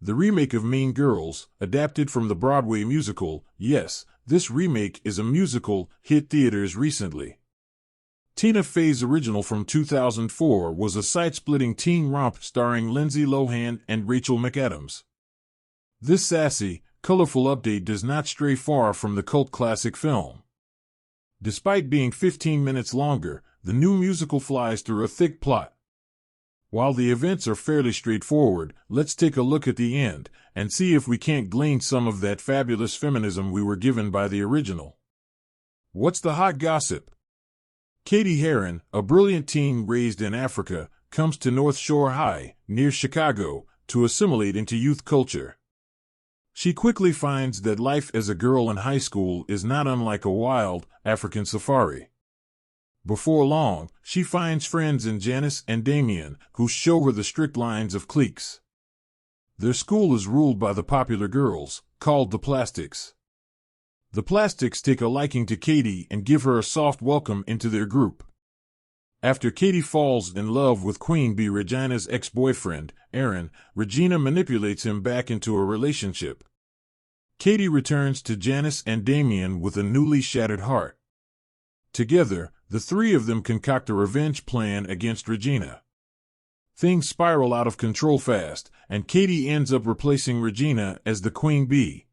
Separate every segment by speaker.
Speaker 1: The remake of Mean Girls, adapted from the Broadway musical. Yes, this remake is a musical, hit theaters recently. Tina Fey's original from 2004 was a side-splitting teen romp starring Lindsay Lohan and Rachel McAdams. This sassy, colorful update does not stray far from the cult classic film. Despite being 15 minutes longer, the new musical flies through a thick plot. While the events are fairly straightforward, let's take a look at the end and see if we can't glean some of that fabulous feminism we were given by the original. What's the hot gossip? Cady Heron, a brilliant teen raised in Africa, comes to North Shore High, near Chicago, to assimilate into youth culture. She quickly finds that life as a girl in high school is not unlike a wild, African safari. Before long, she finds friends in Janice and Damien, who show her the strict lines of cliques. Their school is ruled by the popular girls, called the Plastics. The Plastics take a liking to Cady and give her a soft welcome into their group. After Cady falls in love with Queen Bee Regina's ex-boyfriend, Aaron, Regina manipulates him back into a relationship. Cady returns to Janice and Damien with a newly shattered heart. Together, the three of them concoct a revenge plan against Regina. Things spiral out of control fast, and Cady ends up replacing Regina as the Queen Bee.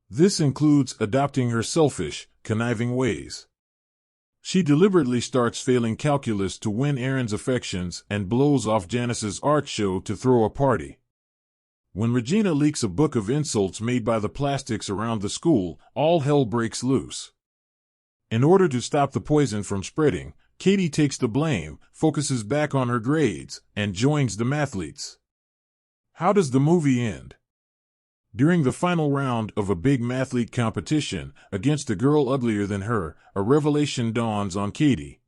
Speaker 1: This includes adopting her selfish, conniving ways. She deliberately starts failing calculus to win Aaron's affections and blows off Janice's art show to throw a party. When Regina leaks a book of insults made by the Plastics around the school, all hell breaks loose. In order to stop the poison from spreading, Cady takes the blame, focuses back on her grades, and joins the mathletes. How does the movie end? During the final round of a big mathlete competition, against a girl uglier than her, a revelation dawns on Cady.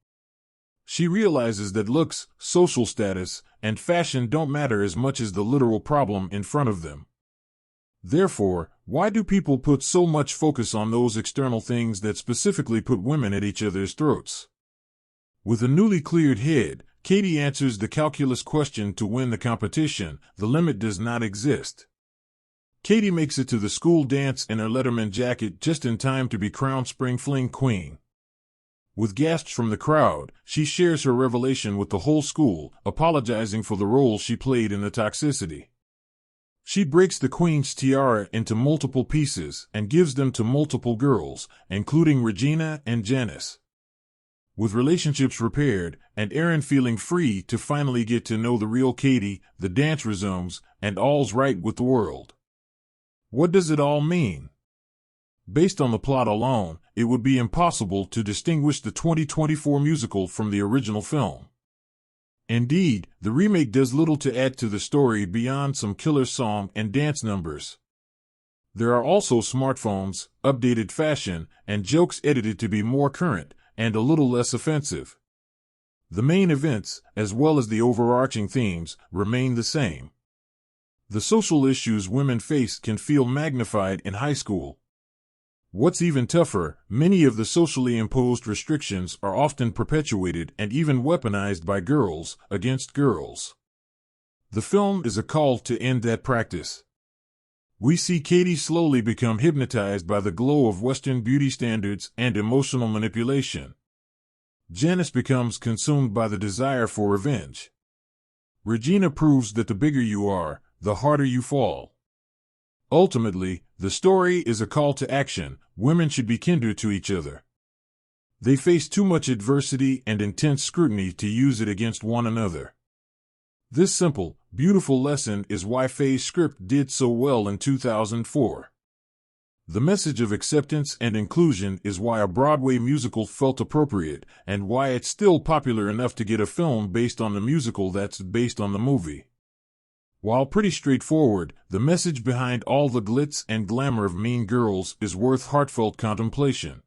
Speaker 1: She realizes that looks, social status, and fashion don't matter as much as the literal problem in front of them. Therefore, why do people put so much focus on those external things that specifically put women at each other's throats? With a newly cleared head, Cady answers the calculus question to win the competition. The limit does not exist. Cady makes it to the school dance in her Letterman jacket just in time to be crowned Spring Fling Queen. With gasps from the crowd, she shares her revelation with the whole school, apologizing for the role she played in the toxicity. She breaks the Queen's tiara into multiple pieces and gives them to multiple girls, including Regina and Janice. With relationships repaired, and Aaron feeling free to finally get to know the real Cady, the dance resumes, and all's right with the world. What does it all mean? Based on the plot alone, it would be impossible to distinguish the 2024 musical from the original film. Indeed, the remake does little to add to the story beyond some killer song and dance numbers. There are also smartphones, updated fashion, and jokes edited to be more current and a little less offensive. The main events, as well as the overarching themes, remain the same. The social issues women face can feel magnified in high school. What's even tougher, many of the socially imposed restrictions are often perpetuated and even weaponized by girls against girls. The film is a call to end that practice. We see Cady slowly become hypnotized by the glow of Western beauty standards and emotional manipulation. Janice becomes consumed by the desire for revenge. Regina proves that the bigger you are, the harder you fall. Ultimately, the story is a call to action. Women should be kinder to each other. They face too much adversity and intense scrutiny to use it against one another. This simple, beautiful lesson is why Fey's script did so well in 2004. The message of acceptance and inclusion is why a Broadway musical felt appropriate, and why it's still popular enough to get a film based on the musical that's based on the movie. While pretty straightforward, the message behind all the glitz and glamour of Mean Girls is worth heartfelt contemplation.